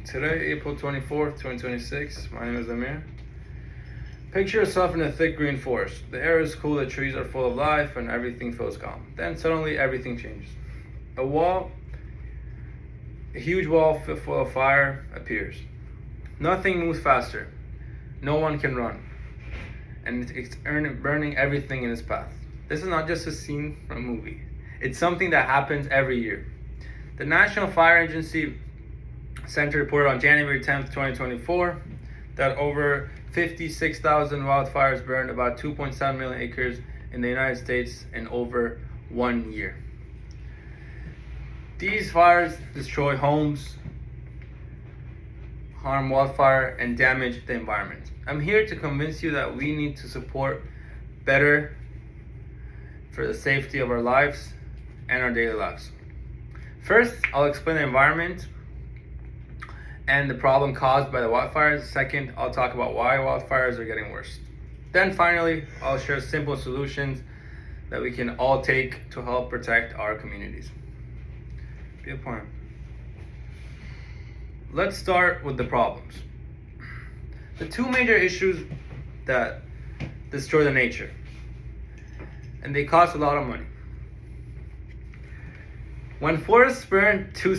Today, April 24th, 2026. My name is Amir. Picture yourself in a thick green forest. The air is cool, the trees are full of life, and everything feels calm. Then suddenly everything changes. A huge wall full of fire appears. Nothing moves faster. No one can run. And it's burning everything in its path. This is not just a scene from a movie. It's something that happens every year. The National Fire Agency Center reported on January 10th, 2024, that over 56,000 wildfires burned about 2.7 million acres in the United States in over 1 year. These fires destroy homes, harm wildfire, and damage the environment. I'm here to convince you that we need to support better for the safety of our lives and our daily lives. First, I'll explain the environment and the problem caused by the wildfires. Second, I'll talk about why wildfires are getting worse. Then finally, I'll share simple solutions that we can all take to help protect our communities. Be a point. Let's start with the problems. The two major issues that destroy the nature, and they cost a lot of money. When forests burn too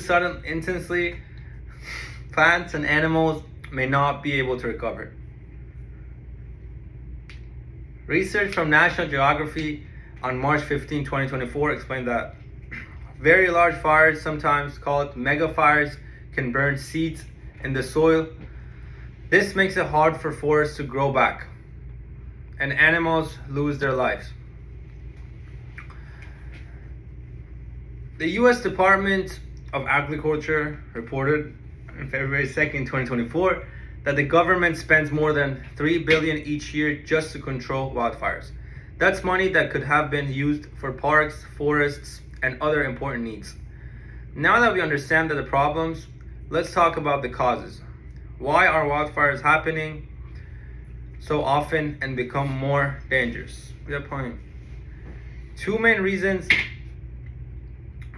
intensely, plants and animals may not be able to recover. Research from National Geography on March 15, 2024 explained that very large fires, sometimes called mega fires, can burn seeds in the soil. This makes it hard for forests to grow back, and animals lose their lives. The U.S. Department of Agriculture reported on February 2nd, 2024, that the government spends more than $3 billion each year just to control wildfires. That's money that could have been used for parks, forests, and other important needs. Now that we understand the problems, let's talk about the causes. Why are wildfires happening so often and become more dangerous? Good point. Two main reasons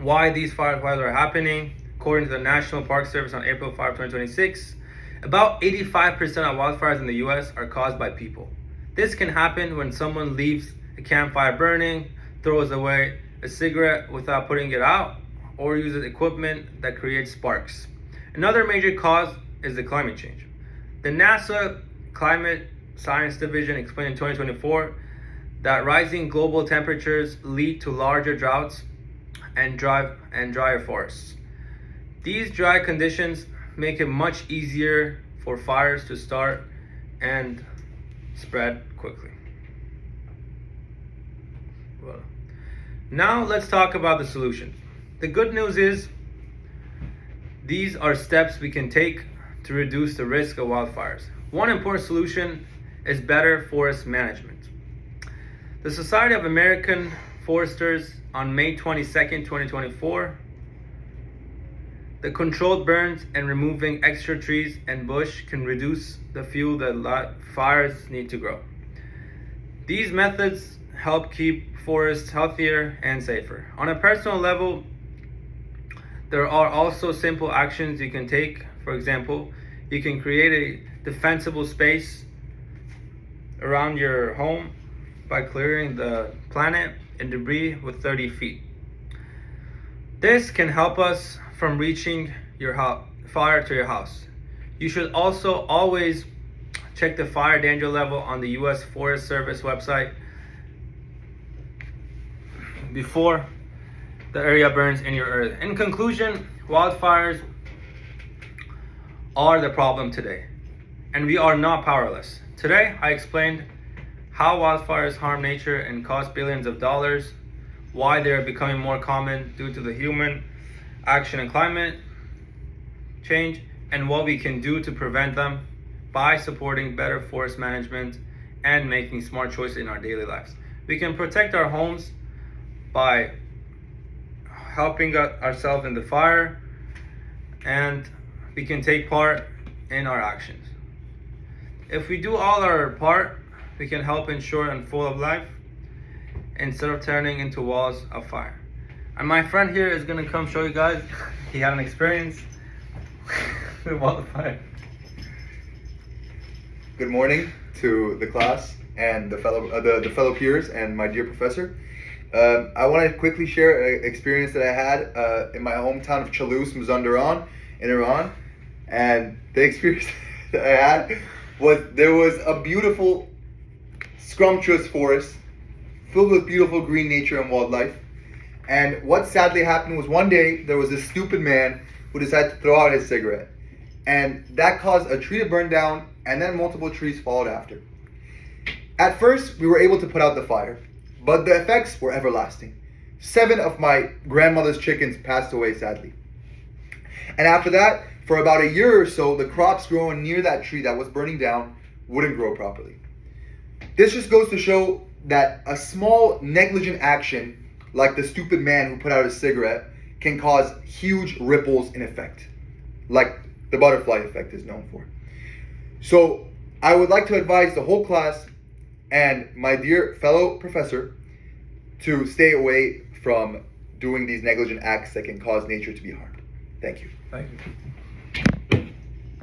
why these fires are happening. According to the National Park Service on April 5, 2026, about 85% of wildfires in the US are caused by people. This can happen when someone leaves a campfire burning, throws away a cigarette without putting it out, or uses equipment that creates sparks. Another major cause is the climate change. The NASA Climate Science Division explained in 2024 that rising global temperatures lead to larger droughts and drier forests. These dry conditions make it much easier for fires to start and spread quickly. Well, now let's talk about the solutions. The good news is these are steps we can take to reduce the risk of wildfires. One important solution is better forest management. The Society of American Foresters on May 22nd, 2024, the controlled burns and removing extra trees and bush can reduce the fuel that fires need to grow. These methods help keep forests healthier and safer. On a personal level, there are also simple actions you can take. For example, you can create a defensible space around your home by clearing the plant and debris with 30 feet. This can help us from reaching your fire to your house. You should also always check the fire danger level on the U.S. Forest Service website before the area burns in your earth. In conclusion, wildfires are the problem today, and we are not powerless. Today, I explained how wildfires harm nature and cost billions of dollars, why they are becoming more common due to the human action and climate change, and what we can do to prevent them by supporting better forest management and making smart choices in our daily lives. We can protect our homes by helping ourselves in the fire, and we can take part in our actions. If we do all our part, we can help ensure and full of life instead of turning into walls of fire. And my friend here is gonna come show you guys. He had an experience. put a wildfire. Good morning to the class and the fellow peers and my dear professor. I want to quickly share an experience that I had in my hometown of Chalus, Mazandaran, in Iran. And the experience that I had was there was a beautiful, scrumptious forest filled with beautiful green nature and wildlife. And what sadly happened was one day there was a stupid man who decided to throw out his cigarette. And that caused a tree to burn down, and then multiple trees followed after. At first, we were able to put out the fire, but the effects were everlasting. 7 of my grandmother's chickens passed away, sadly. And after that, for about a year or so, the crops growing near that tree that was burning down wouldn't grow properly. This just goes to show that a small negligent action, like the stupid man who put out a cigarette, can cause huge ripples in effect, like the butterfly effect is known for. So I would like to advise the whole class and my dear fellow professor to stay away from doing these negligent acts that can cause nature to be harmed. Thank you. Thank you.